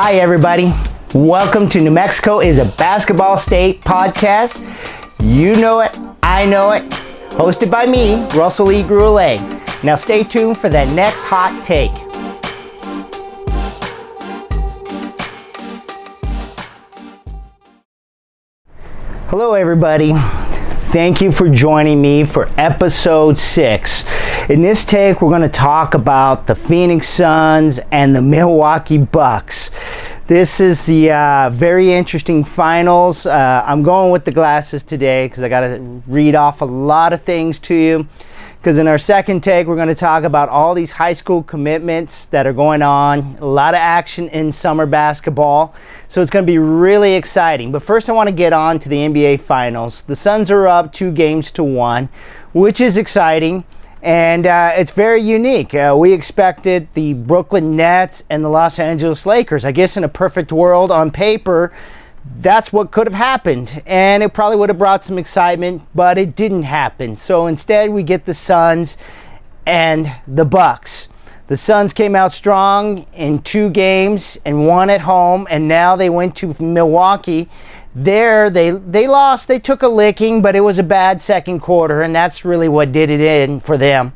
Hi, everybody. Welcome to New Mexico is a Basketball State Podcast. You know it, I know it. Hosted by me, Russell Gurule. Now stay tuned for the next hot take. Hello, everybody. Thank you for joining me for episode 6. In this take, we're going to talk about the Phoenix Suns and the Milwaukee Bucks. This is the very interesting finals. I'm going with the glasses today because I got to read off a lot of things to you. Because in our second take, we're going to talk about all these high school commitments that are going on. A lot of action in summer basketball. So it's going to be really exciting. But first, I want to get on to the NBA Finals. The Suns are up 2-1, which is exciting. And it's very unique. We expected the Brooklyn Nets and the Los Angeles Lakers. I guess in a perfect world on paper, that's what could have happened, and it probably would have brought some excitement, but it didn't happen. So instead, we get the Suns and the Bucks. The Suns came out strong in 2 games and won at home, and now they went to Milwaukee. There, they lost. They took a licking, but it was a bad second quarter, and that's really what did it in for them.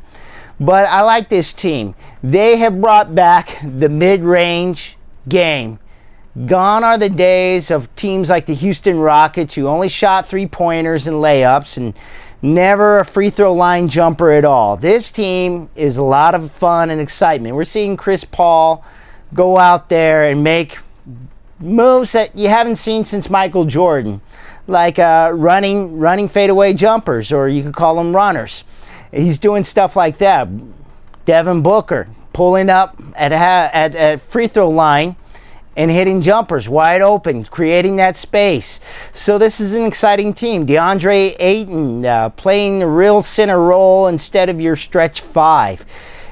But I like this team. They have brought back the mid-range game. Gone are the days of teams like the Houston Rockets who only shot 3-pointers and layups and never a free throw line jumper at all. This team is a lot of fun and excitement. We're seeing Chris Paul go out there and make moves that you haven't seen since Michael Jordan, like running fadeaway jumpers, or you could call them runners. He's doing stuff like that. Devin Booker pulling up at free throw line and hitting jumpers wide open, creating that space. So this is an exciting team. DeAndre Ayton playing a real center role instead of your stretch 5.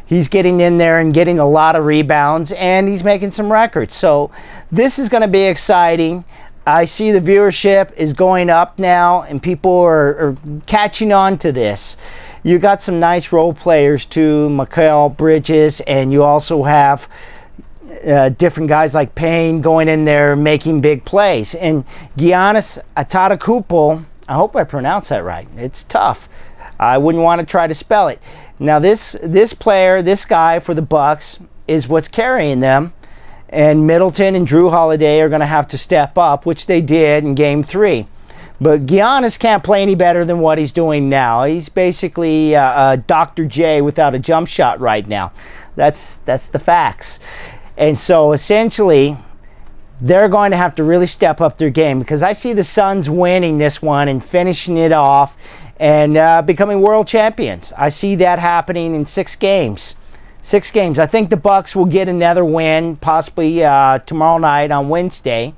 He's getting in there and getting a lot of rebounds, and he's making some records. So this is going to be exciting. I see the viewership is going up now, and people are catching on to this. You got some nice role players too, Mikal Bridges, and you also have different guys like Payne going in there making big plays. And Giannis Antetokounmpo, I hope I pronounced that right. It's tough. I wouldn't want to try to spell it. Now this player, this guy for the Bucks is what's carrying them. And Middleton and Drew Holiday are going to have to step up, which they did in Game 3. But Giannis can't play any better than what he's doing now. He's basically Dr. J without a jump shot right now. That's the facts. And so essentially, they're going to have to really step up their game, because I see the Suns winning this one and finishing it off and becoming world champions. I see that happening in 6 games. 6 games. I think the Bucks will get another win, possibly tomorrow night on Wednesday,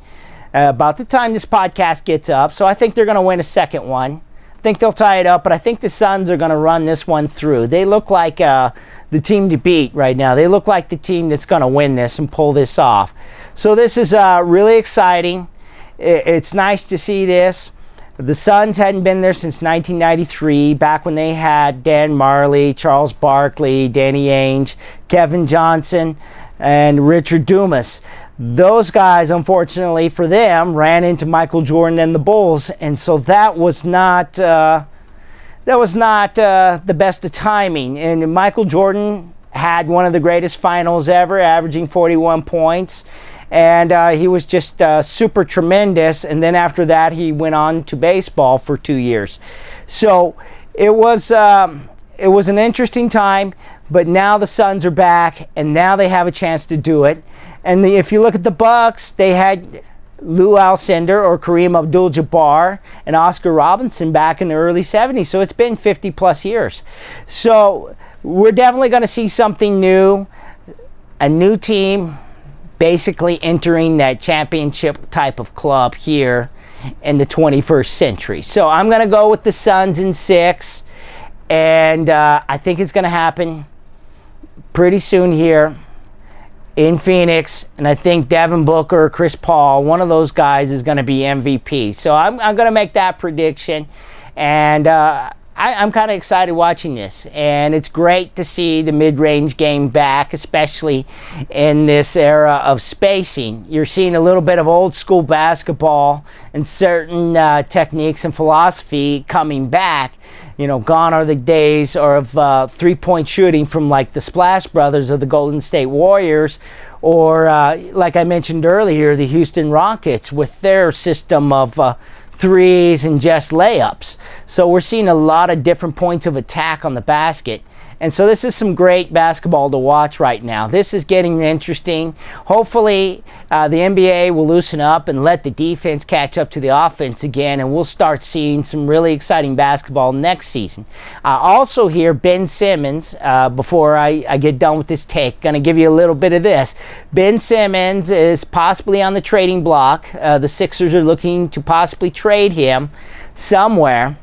about the time this podcast gets up. So I think they're going to win a second one. I think they'll tie it up, but I think the Suns are going to run this one through. They look like the team to beat right now. They look like the team that's going to win this and pull this off. So this is really exciting. It's nice to see this. The Suns hadn't been there since 1993, back when they had Dan Marley, Charles Barkley, Danny Ainge, Kevin Johnson, and Richard Dumas. Those guys, unfortunately for them, ran into Michael Jordan and the Bulls, and so that was not the best of timing. And Michael Jordan had one of the greatest finals ever, averaging 41 points, and he was just super tremendous. And then after that, he went on to baseball for 2 years. So it was an interesting time. But now the Suns are back, and now they have a chance to do it. And if you look at the Bucks, they had Lou Alcindor or Kareem Abdul-Jabbar and Oscar Robinson back in the early 70s. So it's been 50 plus years. So we're definitely going to see something new, a new team basically entering that championship type of club here in the 21st century. So I'm going to go with the Suns in 6, and I think it's going to happen pretty soon here in Phoenix, and I think Devin Booker or Chris Paul, one of those guys, is going to be MVP. So I'm going to make that prediction, and I'm kind of excited watching this, and it's great to see the mid-range game back, especially in this era of spacing. You're seeing a little bit of old school basketball and certain techniques and philosophy coming back. You know, gone are the days of three-point shooting from like the Splash Brothers of the Golden State Warriors, or like I mentioned earlier, the Houston Rockets with their system of threes and just layups. So we're seeing a lot of different points of attack on the basket. And so this is some great basketball to watch right now. This is getting interesting. Hopefully the NBA will loosen up and let the defense catch up to the offense again, and we'll start seeing some really exciting basketball next season. Also here, Ben Simmons, before I get done with this take, going to give you a little bit of this. Ben Simmons is possibly on the trading block. The Sixers are looking to possibly trade him somewhere.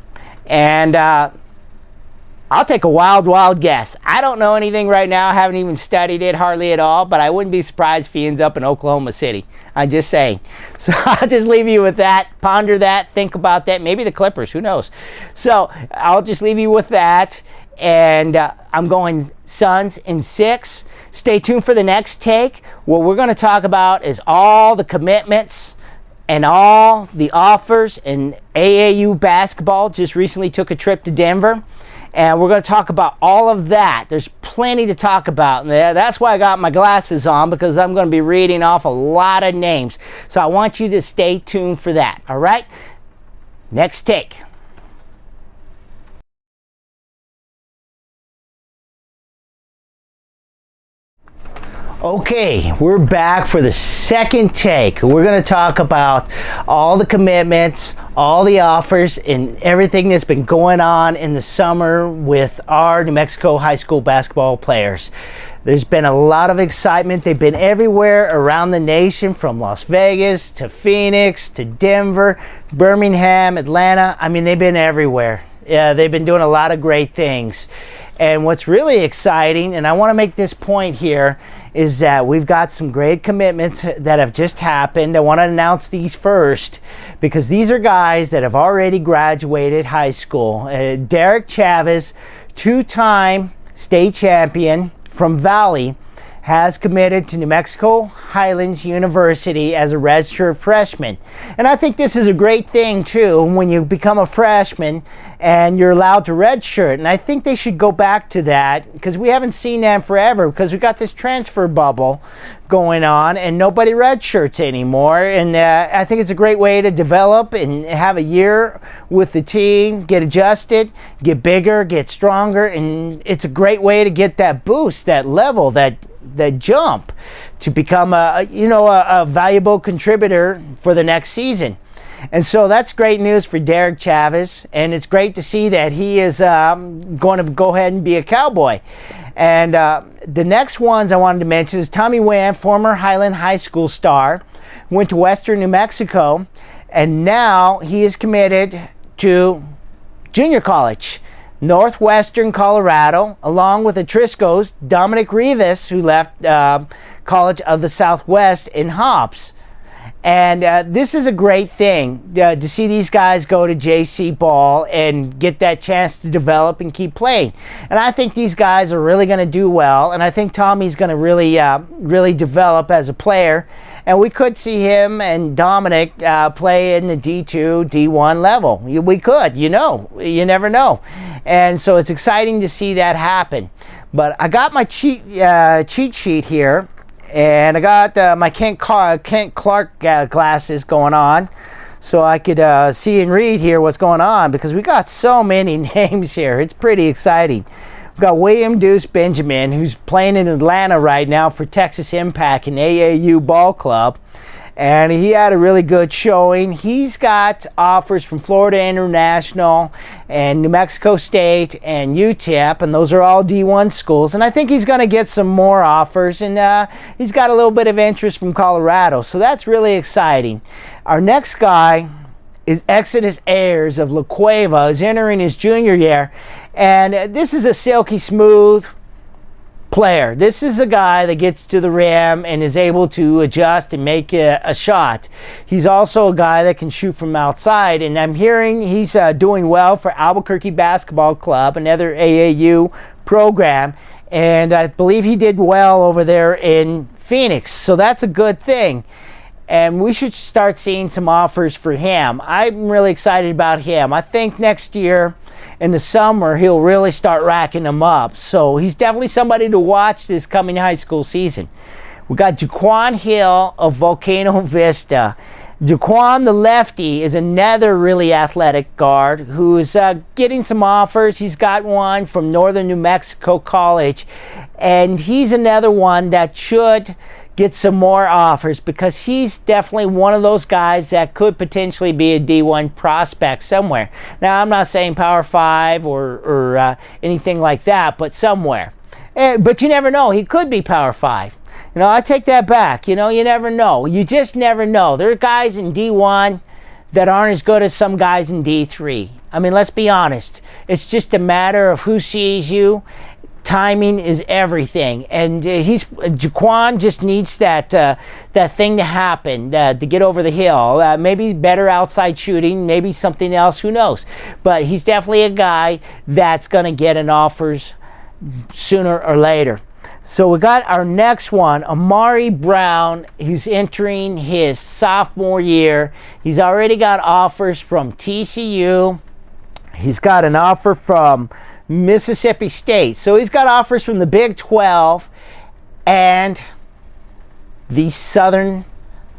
And I'll take a wild guess. I don't know anything right now. I haven't even studied it hardly at all, but I wouldn't be surprised if he ends up in Oklahoma City. I'm just saying. So I'll just leave you with that. Ponder that. Think about that. Maybe the Clippers. Who knows? So I'll just leave you with that. And I'm going Suns in 6. Stay tuned for the next take. What we're going to talk about is all the commitments and all the offers. And AAU basketball just recently took a trip to Denver. And we're going to talk about all of that. There's plenty to talk about. And that's why I got my glasses on, because I'm going to be reading off a lot of names. So I want you to stay tuned for that. All right? Next take. Okay, we're back for the second take. We're going to talk about all the commitments, all the offers, and everything that's been going on in the summer with our New Mexico high school basketball players. There's been a lot of excitement. They've been everywhere around the nation, from Las Vegas to Phoenix to Denver, Birmingham, Atlanta. I mean, they've been everywhere. Yeah, they've been doing a lot of great things. And what's really exciting, and I want to make this point here, is that we've got some great commitments that have just happened. I want to announce these first, because these are guys that have already graduated high school. Derek Chavez, two-time state champion from Valley, has committed to New Mexico Highlands University as a redshirt freshman. And I think this is a great thing too, when you become a freshman and you're allowed to redshirt. And I think they should go back to that, because we haven't seen that forever, because we got this transfer bubble going on and nobody redshirts anymore. And I think it's a great way to develop and have a year with the team, get adjusted, get bigger, get stronger. And it's a great way to get that boost, that level, that jump to become a valuable contributor for the next season. And so that's great news for Derek Chavez, and it's great to see that he is going to go ahead and be a Cowboy. And the next ones I wanted to mention is Tommy Wan, former Highland High School star, went to Western New Mexico, and now he is committed to junior college, Northwestern Colorado, along with the Triscos, Dominic Rivas, who left College of the Southwest in Hobbs. And this is a great thing to see these guys go to JC ball and get that chance to develop and keep playing. And I think these guys are really going to do well. And I think Tommy's going to really develop as a player. And we could see him and Dominic play in the D2, D1 level. We could, you never know. And so it's exciting to see that happen. But I got my cheat sheet here. And I got my Kent Clark glasses going on, so I could see and read here what's going on, because we got so many names here. It's pretty exciting. We've got William Deuce Benjamin, who's playing in Atlanta right now for Texas Impact and AAU Ball Club. And he had a really good showing. He's got offers from Florida International and New Mexico State and UTEP, and those are all D1 schools. And I think he's going to get some more offers, and he's got a little bit of interest from Colorado. So that's really exciting. Our next guy is Exodus Ayers of La Cueva, is entering his junior year. And this is a silky smooth player. This is a guy that gets to the rim and is able to adjust and make a shot. He's also a guy that can shoot from outside, and I'm hearing he's doing well for Albuquerque Basketball Club, another AAU program, and I believe he did well over there in Phoenix, so that's a good thing. And we should start seeing some offers for him. I'm really excited about him. I think next year in the summer he'll really start racking them up. So he's definitely somebody to watch this coming high school season. We got Jaquan Hill of Volcano Vista. Jaquan, the lefty, is another really athletic guard who is getting some offers. He's got one from Northern New Mexico College, and he's another one that should get some more offers because he's definitely one of those guys that could potentially be a D1 prospect somewhere. Now, I'm not saying Power 5 or anything like that, but somewhere. But you never know. He could be Power 5. I take that back. You never know. You just never know. There are guys in D1 that aren't as good as some guys in D3. I mean, let's be honest. It's just a matter of who sees you. Timing is everything, and Jaquan just needs that thing to happen to get over the hill. Maybe better outside shooting, maybe something else, who knows? But he's definitely a guy that's going to get an offers sooner or later. So we got our next one, Amari Brown, who's entering his sophomore year. He's already got offers from TCU. He's got an offer from Mississippi State. So he's got offers from the Big 12 and the Southern,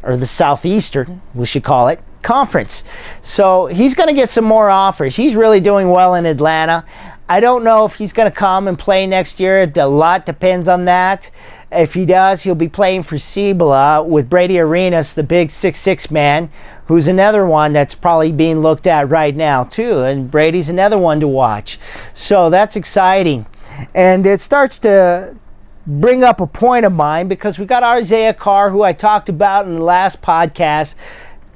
or the Southeastern, we should call it, Conference. So he's going to get some more offers. He's really doing well in Atlanta. I don't know if he's going to come and play next year. A lot depends on that. If he does, he'll be playing for Cibola with Brady Arenas, the big 6'6" man, who's another one that's probably being looked at right now too. And Brady's another one to watch. So that's exciting. And it starts to bring up a point of mine because we got Isaiah Carr, who I talked about in the last podcast,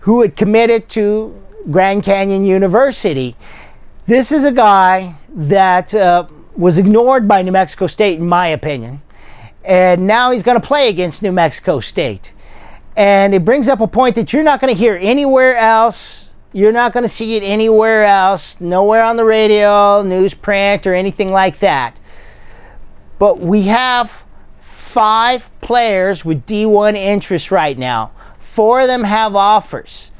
who had committed to Grand Canyon University. This is a guy that was ignored by New Mexico State, in my opinion. And now he's going to play against New Mexico State. And it brings up a point that you're not going to hear anywhere else. You're not going to see it anywhere else. Nowhere on the radio, newsprint, or anything like that. But we have 5 players with D1 interest right now. 4 of them have offers.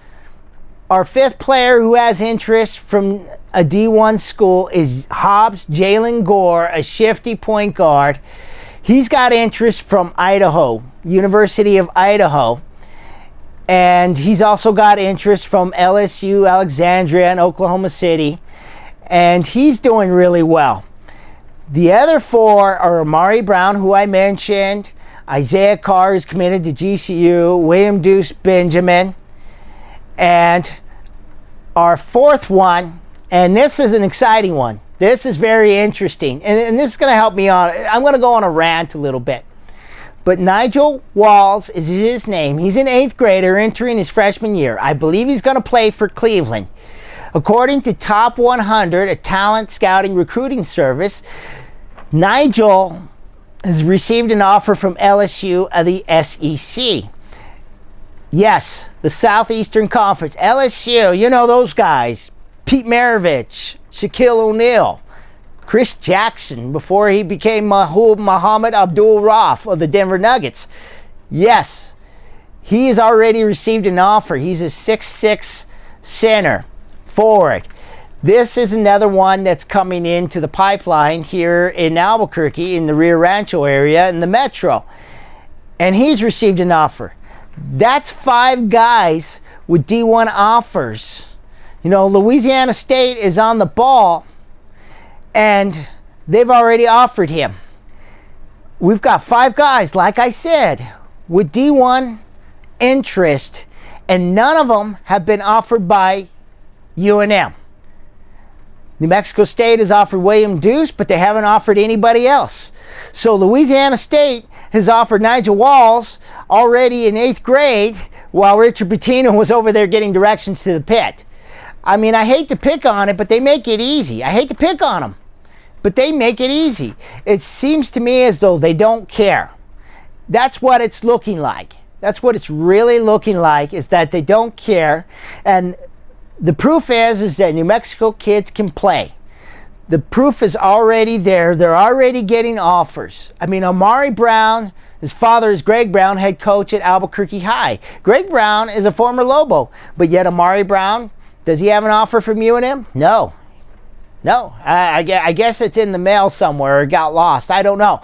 Our 5th player who has interest from a D1 school is Hobbs Jalen Gore, a shifty point guard. He's got interest from Idaho, University of Idaho. And he's also got interest from LSU, Alexandria, and Oklahoma City. And he's doing really well. The other 4 are Amari Brown, who I mentioned. Isaiah Carr is committed to GCU. William Deuce Benjamin. And our 4th one, and this is an exciting one. This is very interesting. And this is going to help me on. I'm going to go on a rant a little bit. But Nigel Walls is his name. He's an 8th grader entering his freshman year. I believe he's going to play for Cleveland. According to Top 100, a talent scouting recruiting service, Nigel has received an offer from LSU of the SEC. Yes, the Southeastern Conference. LSU, you know those guys. Pete Maravich, Shaquille O'Neal, Chris Jackson before he became Muhammad Abdul-Rauf of the Denver Nuggets. Yes, he has already received an offer. He's a 6'6" center forward. This is another one that's coming into the pipeline here in Albuquerque in the Rio Rancho area in the metro. And he's received an offer. That's 5 guys with D1 offers. Louisiana State is on the ball, and they've already offered him. We've got 5 guys, like I said, with D1 interest, and none of them have been offered by UNM. New Mexico State has offered William Deuce, but they haven't offered anybody else. So Louisiana State has offered Nigel Walls already in 8th grade, while Richard Pitino was over there getting directions to the pit. I mean, I hate to pick on it, but they make it easy. I hate to pick on them, but they make it easy. It seems to me as though they don't care. That's what it's looking like. That's what it's really looking like, is that they don't care. And the proof is that New Mexico kids can play. The proof is already there. They're already getting offers. I mean, Amari Brown, his father is Greg Brown, head coach at Albuquerque High. Greg Brown is a former Lobo, but yet Amari Brown, does he have an offer from UNM? No. I guess it's in the mail somewhere or got lost. I don't know.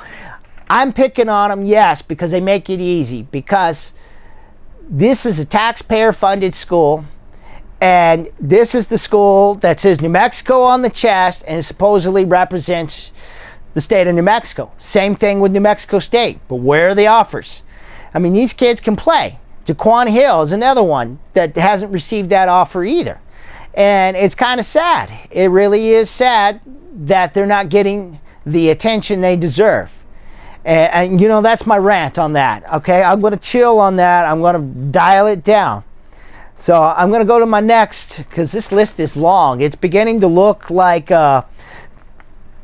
I'm picking on them, yes, because they make it easy. Because this is a taxpayer-funded school, and this is the school that says New Mexico on the chest and supposedly represents the state of New Mexico. Same thing with New Mexico State, but where are the offers? I mean, these kids can play. Jaquan Hill is another one that hasn't received that offer either. And it's kind of sad. It really is sad that they're not getting the attention they deserve. And you know, that's my rant on that. Okay, I'm going to chill on that. I'm going to dial it down. So I'm going to go to my next, because this list is long. It's beginning to look like the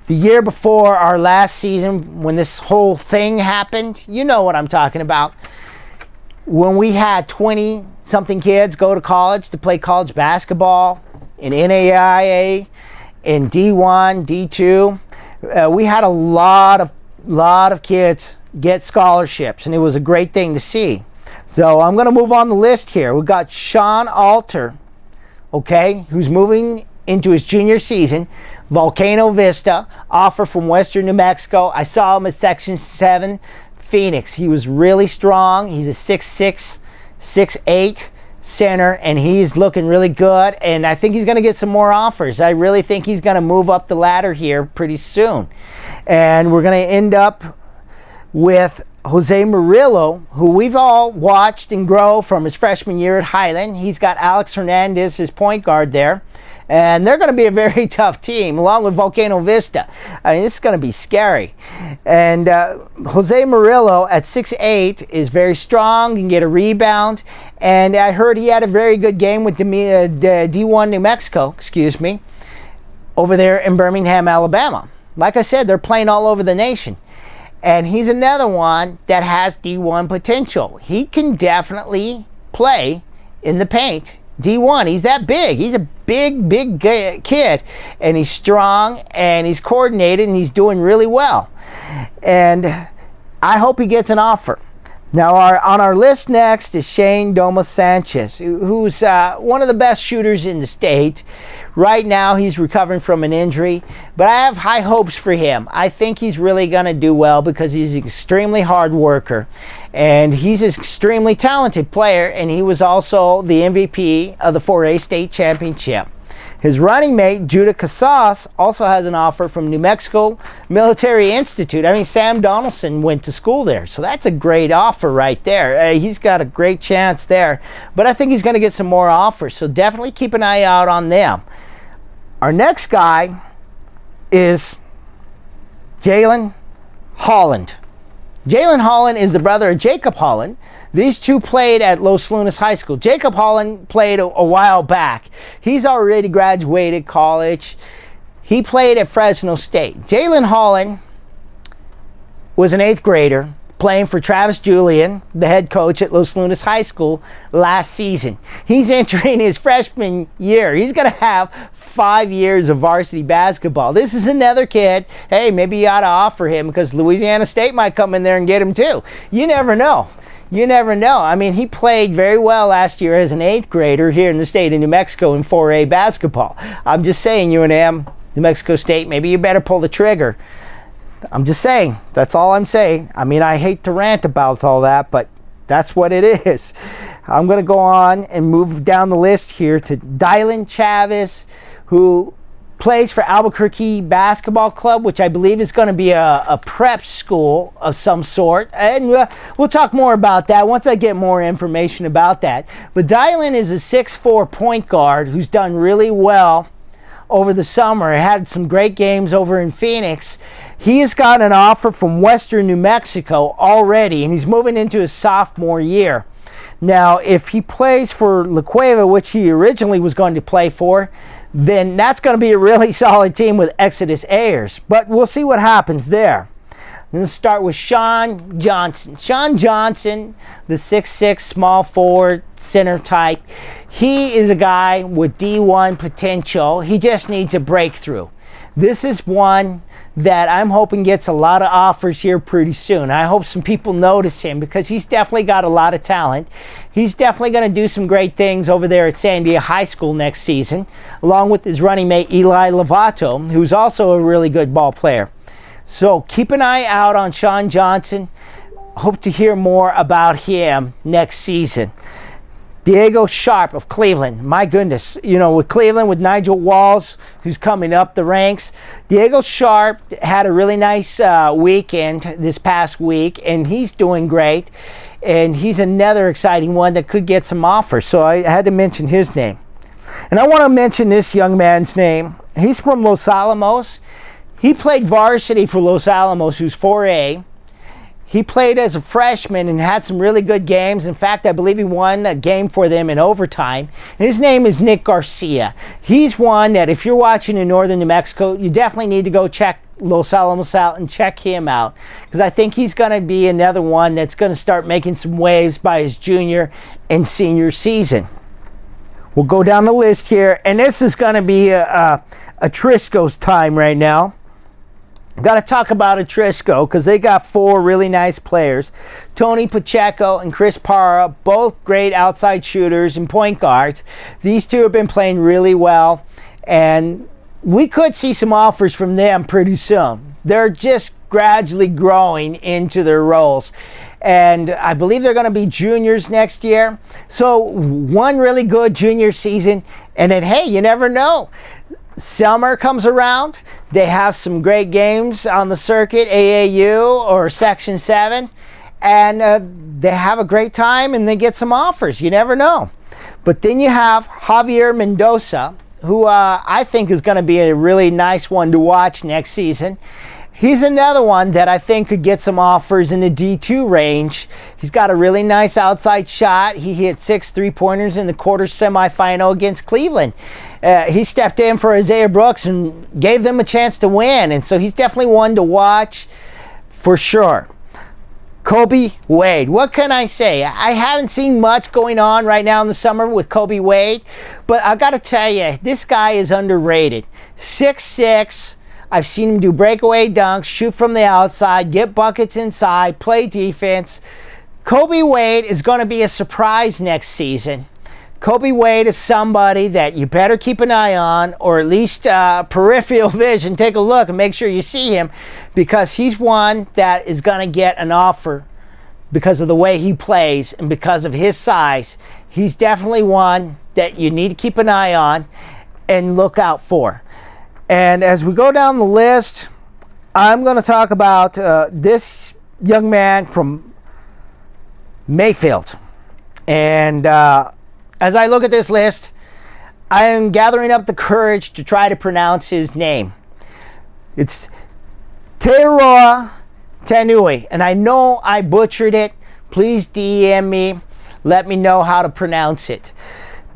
year before our last season, when this whole thing happened. You know what I'm talking about. When we had 20-something kids go to college to play college basketball in NAIA, in D1, D2, we had a lot of kids get scholarships, and it was a great thing to see. So I'm going to move on the list here. We've got Sean Alter, okay, who's moving into his junior season. Volcano Vista, offer from Western New Mexico. I saw him at Section 7, Phoenix. He was really strong. He's a 6'6", 6'8", center, and he's looking really good, and I think he's going to get some more offers. I really think he's going to move up the ladder here pretty soon. And we're going to end up with Jose Murillo, who we've all watched and grow from his freshman year at Highland. He's got Alex Hernandez, his point guard there. And they're going to be a very tough team, along with Volcano Vista. I mean, this is going to be scary. And Jose Murillo at 6'8" is very strong, can get a rebound. And I heard he had a very good game with D1 New Mexico, over there in Birmingham, Alabama. Like I said, they're playing all over the nation. And he's another one that has D1 potential. He can definitely play in the paint. D1, he's that big. He's a big kid, and he's strong, and he's coordinated, and he's doing really well. And I hope he gets an offer. Now, on our list next is Shane Domas-Sanchez, who's one of the best shooters in the state. Right now, he's recovering from an injury, but I have high hopes for him. I think he's really going to do well because he's an extremely hard worker, and he's an extremely talented player, and he was also the MVP of the 4A state championship. His running mate, Judah Casas, also has an offer from New Mexico Military Institute. I mean, Sam Donaldson went to school there, so that's a great offer right there. He's got a great chance there, but I think he's going to get some more offers, so definitely keep an eye out on them. Our next guy is Jalen Holland. Jalen Holland is the brother of Jacob Holland. These two played at Los Lunas High School. Jacob Holland played a while back. He's already graduated college. He played at Fresno State. Jalen Holland was an 8th grader playing for Travis Julian, the head coach at Los Lunas High School, last season. He's entering his freshman year. He's going to have 5 years of varsity basketball. This is another kid, hey, maybe you ought to offer him because Louisiana State might come in there and get him too. You never know. You never know. I mean, he played very well last year as an 8th grader here in the state of New Mexico in 4A basketball. I'm just saying, UNM, New Mexico State, maybe you better pull the trigger. I'm just saying. That's all I'm saying. I mean, I hate to rant about all that, but that's what it is. I'm going to go on and move down the list here to Dylan Chavez, who plays for Albuquerque Basketball Club, which I believe is going to be a prep school of some sort. And we'll talk more about that once I get more information about that. But Dylan is a 6'4" point guard who's done really well over the summer. Had some great games over in Phoenix. He has got an offer from Western New Mexico already, and he's moving into his sophomore year. Now, if he plays for La Cueva, which he originally was going to play for, then that's going to be a really solid team with Exodus Ayers. But we'll see what happens there. Let's start with Sean Johnson. Sean Johnson, the 6'6", small forward, center type. He is a guy with D1 potential. He just needs a breakthrough. This is one that I'm hoping gets a lot of offers here pretty soon. I hope some people notice him because he's definitely got a lot of talent. He's definitely going to do some great things over there at Sandia High School next season, along with his running mate Eli Lovato, who's also a really good ball player. So keep an eye out on Sean Johnson. Hope to hear more about him next season. Diego Sharp of Cleveland. My goodness, with Cleveland, with Nigel Walls, who's coming up the ranks. Diego Sharp had a really nice weekend this past week, and he's doing great. And he's another exciting one that could get some offers. So I had to mention his name. And I want to mention this young man's name. He's from Los Alamos. He played varsity for Los Alamos, who's 4A. He played as a freshman and had some really good games. In fact, I believe he won a game for them in overtime. And his name is Nick Garcia. He's one that if you're watching in northern New Mexico, you definitely need to go check Los Alamos out and check him out. Because I think he's going to be another one that's going to start making some waves by his junior and senior season. We'll go down the list here. And this is going to be a Trisco's time right now. Got to talk about Atrisco because they got 4 really nice players. Tony Pacheco and Chris Parra, both great outside shooters and point guards. These two have been playing really well, and we could see some offers from them pretty soon. They're just gradually growing into their roles, and I believe they're going to be juniors next year. So one really good junior season, and then, hey, you never know. Summer comes around, they have some great games on the circuit, AAU or Section 7, and they have a great time and they get some offers. You never know. But then you have Javier Mendoza, who I think is going to be a really nice one to watch next season. He's another one that I think could get some offers in the D2 range. He's got a really nice outside shot. He hit 6 3-pointers in the quarter semifinal against Cleveland. He stepped in for Isaiah Brooks and gave them a chance to win. And so he's definitely one to watch for sure. Kobe Wade. What can I say? I haven't seen much going on right now in the summer with Kobe Wade. But I got to tell you, this guy is underrated. 6'6". I've seen him do breakaway dunks, shoot from the outside, get buckets inside, play defense. Kobe Wade is going to be a surprise next season. Kobe Wade is somebody that you better keep an eye on, or at least peripheral vision. Take a look and make sure you see him, because he's one that is going to get an offer because of the way he plays and because of his size. He's definitely one that you need to keep an eye on and look out for. And as we go down the list, I'm going to talk about this young man from Mayfield. And as I look at this list, I am gathering up the courage to try to pronounce his name. It's Teroa Tanui. And I know I butchered it. Please DM me. Let me know how to pronounce it.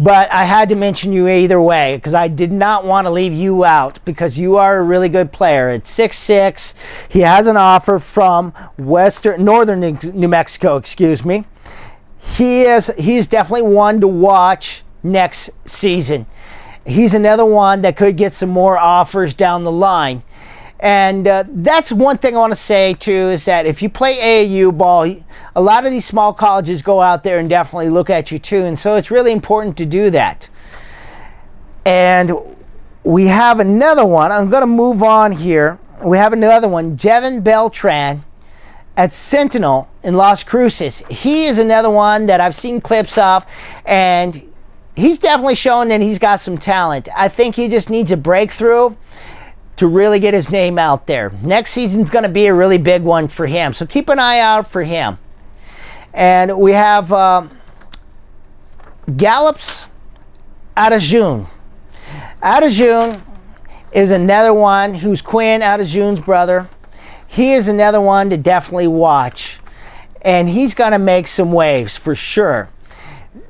But I had to mention you either way because I did not want to leave you out, because you are a really good player. At 6'6", he has an offer from northern New Mexico, He's definitely one to watch next season. He's another one that could get some more offers down the line. And that's one thing I want to say, too, is that if you play AAU ball, a lot of these small colleges go out there and definitely look at you, too. And so it's really important to do that. And we have another one. I'm going to move on here. We have another one, Jevin Beltran at Sentinel in Las Cruces. He is another one that I've seen clips of, and he's definitely showing that he's got some talent. I think he just needs a breakthrough to really get his name out there. Next season's going to be a really big one for him, so keep an eye out for him. And we have Gallops Adajun. Adajun is another one who's Quinn Adajun's brother. He is another one to definitely watch, and he's going to make some waves for sure.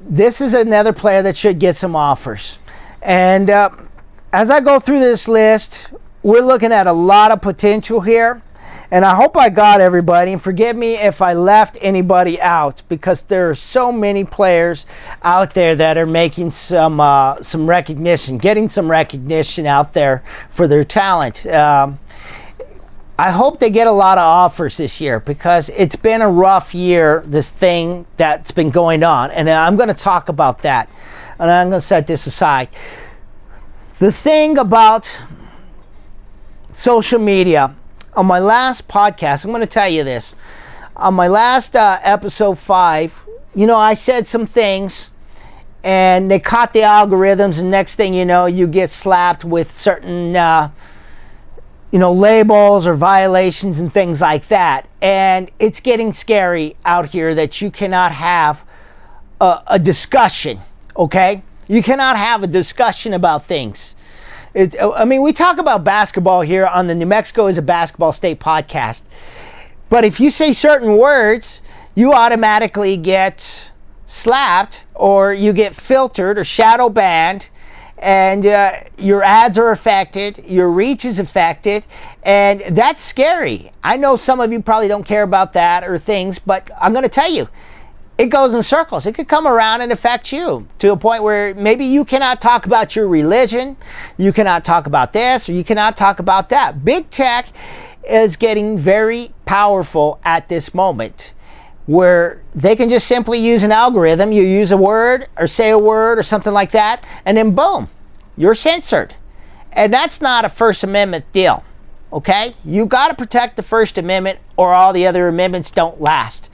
this is another player that should get some offers. And as I go through this list, we're looking at a lot of potential here. And I hope I got everybody. And forgive me if I left anybody out, because there are so many players out there that are making some recognition, getting some recognition out there for their talent. I hope they get a lot of offers this year, because it's been a rough year, this thing that's been going on. And I'm going to talk about that. And I'm going to set this aside. The thing about social media, on my last podcast, I'm going to tell you this. On my last episode 5, I said some things, and they caught the algorithms, and next thing you know, you get slapped with certain labels or violations and things like that. And it's getting scary out here that you cannot have a discussion, okay? You cannot have a discussion about things. We talk about basketball here on the New Mexico is a Basketball State podcast. But if you say certain words, you automatically get slapped, or you get filtered or shadow banned, and your ads are affected, your reach is affected, and that's scary. I know some of you probably don't care about that or things, but I'm going to tell you, it goes in circles. It could come around and affect you to a point where maybe you cannot talk about your religion, you cannot talk about this, or you cannot talk about that. Big tech is getting very powerful at this moment, where they can just simply use an algorithm. You use a word or say a word or something like that, and then boom, you're censored. And that's not a First Amendment deal, okay? You got to protect the First Amendment, or all the other amendments don't last.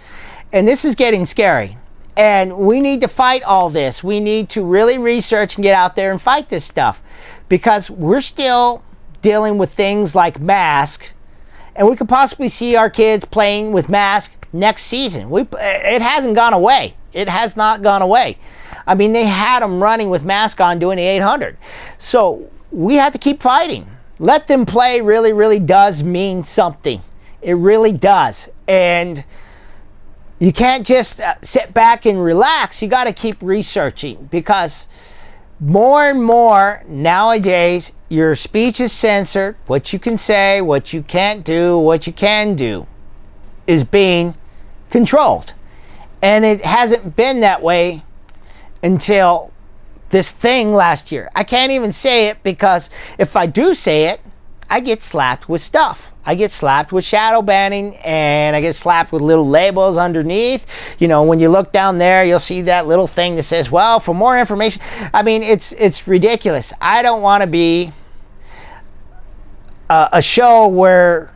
And this is getting scary. And we need to fight all this. We need to really research and get out there and fight this stuff, because we're still dealing with things like masks, and we could possibly see our kids playing with masks next season. It hasn't gone away. It has not gone away. I mean, they had them running with masks on doing the 800. So we have to keep fighting. Let them play really, really does mean something. It really does. And you can't just sit back and relax. You got to keep researching, because more and more nowadays, your speech is censored. What you can say, what you can't do, what you can do is being controlled. And it hasn't been that way until this thing last year. I can't even say it, because if I do say it, I get slapped with stuff. I get slapped with shadow banning, and I get slapped with little labels underneath. When you look down there, you'll see that little thing that says, well, for more information. I mean, it's ridiculous. I don't want to be a show where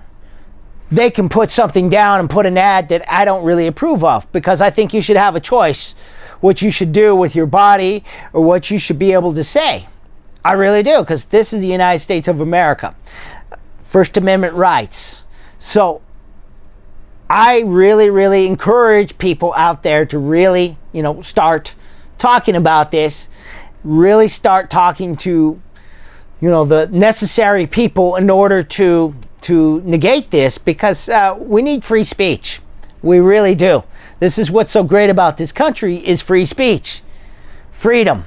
they can put something down and put an ad that I don't really approve of, because I think you should have a choice what you should do with your body, or what you should be able to say. I really do, because this is the United States of America. First Amendment rights. So I really, really encourage people out there to really, start talking about this, really start talking to, the necessary people in order to negate this, because we need free speech. We really do. This is what's so great about this country, is free speech, freedom.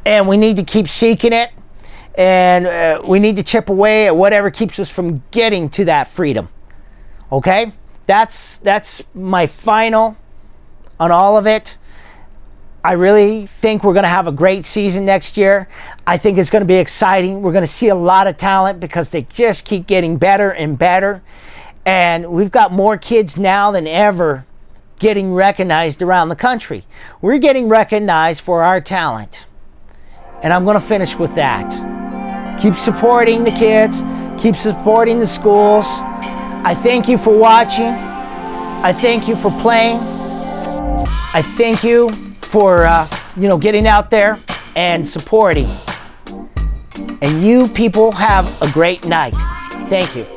And we need to keep seeking it. And we need to chip away at whatever keeps us from getting to that freedom. Okay? That's my final on all of it. I really think we're going to have a great season next year. I think it's going to be exciting. We're going to see a lot of talent, because they just keep getting better and better. And we've got more kids now than ever getting recognized around the country. We're getting recognized for our talent. And I'm going to finish with that. Keep supporting the kids. Keep supporting the schools. I thank you for watching. I thank you for playing. I thank you for getting out there and supporting. And you people have a great night. Thank you.